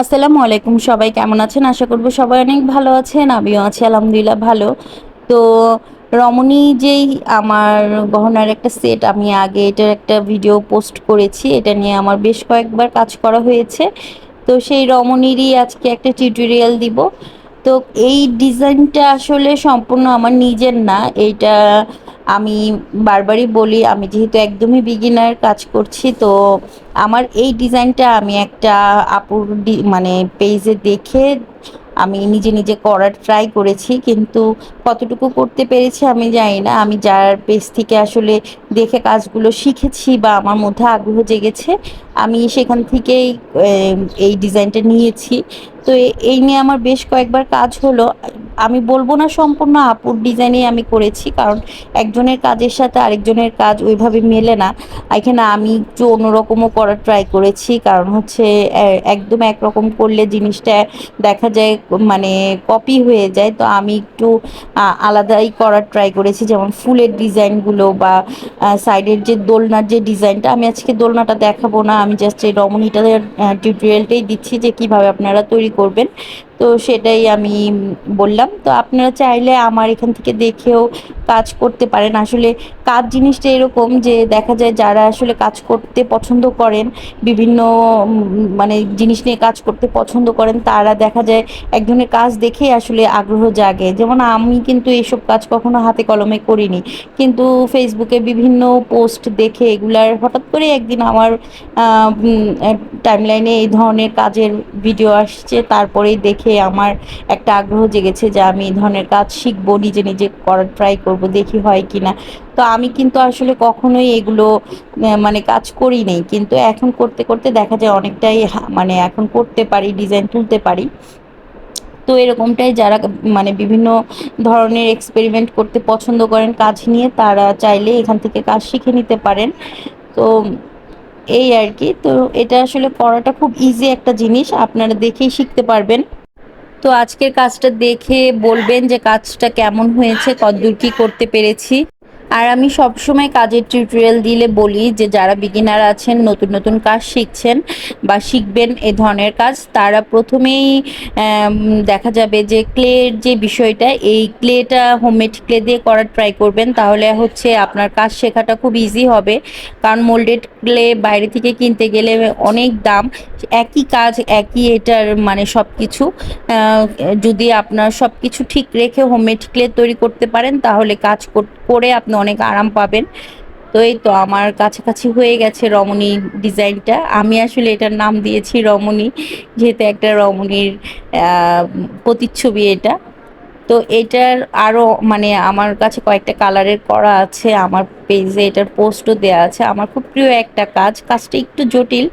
আসসালামু আলাইকুম, সবাই কেমন আছেন? আশা করবো সবাই অনেক ভালো আছেন। আমিও আছি আলহামদুলিল্লাহ ভালো। তো রমণী যেই আমার গহনার একটা সেট, আমি আগে এটার একটা ভিডিও পোস্ট করেছি। এটা নিয়ে আমার বেশ কয়েকবার কাজ করা হয়েছে। তো সেই রমণীরই আজকে একটা টিউটোরিয়াল দিব। তো এই ডিজাইনটা আসলে সম্পূর্ণ আমার নিজের না। এইটা আমি বারবারই বলি, আমি যেহেতু একদমই বিগিনার কাজ করছি, তো আমার এই ডিজাইনটা আমি একটা আপুর মানে পেজে দেখে আমি নিজে নিজে করার ট্রাই করেছি, কিন্তু কতটুকু করতে পেরেছি আমি জানি না। আমি যার পেজ থেকে আসলে দেখে কাজগুলো শিখেছি বা আমার মধ্যে আগ্রহ জেগেছে, আমি সেখান থেকেই এই ডিজাইনটা নিয়েছি। তো এই নিয়ে আমার বেশ কয়েকবার কাজ হলো। আমি বলবো না সম্পূর্ণ আপুর ডিজাইনে আমি করেছি, কারণ একজনের কাজের সাথে আরেকজনের কাজ ওইভাবে মেলে না। এখানে আমি একটু অন্যরকমও করার ট্রাই করেছি, কারণ হচ্ছে একদম একরকম করলে জিনিসটা দেখা যায় মানে কপি হয়ে যায়। তো আমি একটু আলাদাই করার ট্রাই করেছি, যেমন ফুলের ডিজাইনগুলো বা সাইডের যে দোলনার যে ডিজাইনটা। আমি আজকে দোলনাটা দেখাবো না, আমি জাস্ট এই রমণীটার টিউটোরিয়ালটাই দিচ্ছি যে কিভাবে আপনারা তৈরি করবেন। তো সেটাই আমি বললাম। তো আপনারা চাইলে আমার এখান থেকে দেখেও কাজ করতে পারেন। আসলে কাজ জিনিসটা এরকম যে দেখা যায় যারা আসলে কাজ করতে পছন্দ করেন, বিভিন্ন মানে জিনিস নিয়ে কাজ করতে পছন্দ করেন, তারা দেখা যায় একজনের কাজ দেখেই আসলে আগ্রহ জাগে। যেমন আমি কিন্তু এইসব কাজ কখনো হাতে কলমে করিনি, কিন্তু ফেসবুকে বিভিন্ন পোস্ট দেখে এগুলার হঠাৎ করে একদিন আমার টাইমলাইনে এই ধরনের কাজের ভিডিও আসছে, তারপরেই দেখে আমার একটা আগ্রহ জেগেছে যে আমি এই ধরনের কাজ শিখবো, নিজে নিজে করার ট্রাই করব, দেখি হয় কিনা। তো আমি কিন্তু আসলে কখনোই এগুলো মানে কাজ করি নেই, কিন্তু এখন করতে করতে দেখা যায় অনেকটাই মানে এখন করতে পারি, ডিজাইন তুলতে পারি। তো এরকমটাই যারা মানে বিভিন্ন ধরনের এক্সপেরিমেন্ট করতে পছন্দ করেন কাজ নিয়ে, তারা চাইলে এখান থেকে কাজ শিখে নিতে পারেন। তো এই আর কি। তো এটা আসলে করাটা খুব ইজি একটা জিনিস, আপনারা দেখেই শিখতে পারবেন। তো আজকের কাজটা দেখে বলবেন যে কাজটা কেমন হয়েছে, কতদূর কি করতে পেরেছি। আর আমি সবসময় কাজের টিউটোরিয়াল দিলে বলি যে যারা বিগিনার আছেন, নতুন নতুন কাজ শিখছেন বা শিখবেন এ ধরনের কাজ, তারা প্রথমেই দেখা যাবে যে ক্লের যে বিষয়টা, এই ক্লেটা হোমমেড ক্লে দিয়ে করার ট্রাই করবেন, তাহলে হচ্ছে আপনার কাজ শেখাটা খুব ইজি হবে। কারণ মোল্ডেড ক্লে বাইরে থেকে কিনতে গেলে অনেক দাম, একই কাজ একই এটার মানে সব কিছু। যদি আপনার সব কিছু ঠিক রেখে হোমমেড ক্লে তৈরি করতে পারেন, তাহলে কাজ করে আপনি অনেক আরাম পাবেন। তো এই তো আমার কাছাকাছি হয়ে গেছে রমণী ডিজাইনটা। আমি আসলে এটার নাম দিয়েছি রমণী, যেহেতু একটা রমণীর প্রতিচ্ছবি এটা। তো এটার আরো মানে আমার কাছে কয়েকটা কালারের করা আছে, আমার পেজে এটার পোস্টও দেওয়া আছে। আমার খুব প্রিয় একটা কাজ, কাজটা একটু জটিল,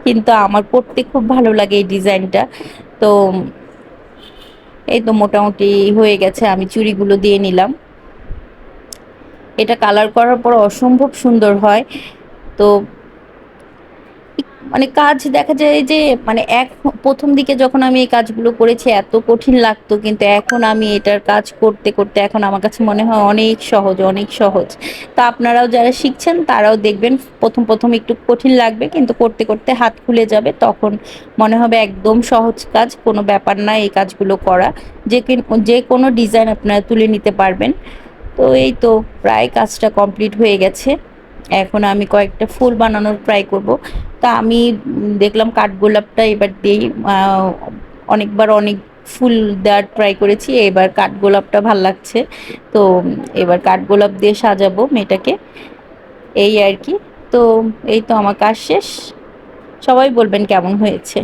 কিন্তু আমার করতে খুব ভালো লাগে এই ডিজাইনটা। তো এই তো মোটামুটি হয়ে গেছে, আমি চুড়িগুলো দিয়ে নিলাম। এটা কালার করার পর অসম্ভব সুন্দর হয়। তো মানে কাজ দেখা যায় যে মানে প্রথম দিকে যখন আমি এই কাজগুলো করেছি এত কঠিন লাগতো, কিন্তু এখন আমি এটার কাজ করতে করতে এখন আমার কাছে মনে হয় অনেক সহজ, অনেক সহজ। তা আপনারাও যারা শিখছেন তারাও দেখবেন প্রথম প্রথম একটু কঠিন লাগবে, কিন্তু করতে করতে হাত খুলে যাবে, তখন মনে হবে একদম সহজ কাজ, কোনো ব্যাপার না এই কাজগুলো করা। যে কোনো ডিজাইন আপনারা তুলে নিতে পারবেন। তো এই তো প্রায় কাজটা কমপ্লিট হয়ে গেছে। এখন আমি কয়েকটা ফুল বানানোর ট্রাই করব। তা আমি দেখলাম কাঠগোলাপটা এবার দিই। অনেকবার অনেক ফুল দেওয়ার ট্রাই করেছি, এবার কাঠগোলাপটা ভাল লাগছে। তো এবার কাঠগোলাপ দিয়ে সাজাবো মেয়েটাকে, এই আর কি। তো এই তো আমার কাজ শেষ। সবাই বলবেন কেমন হয়েছে।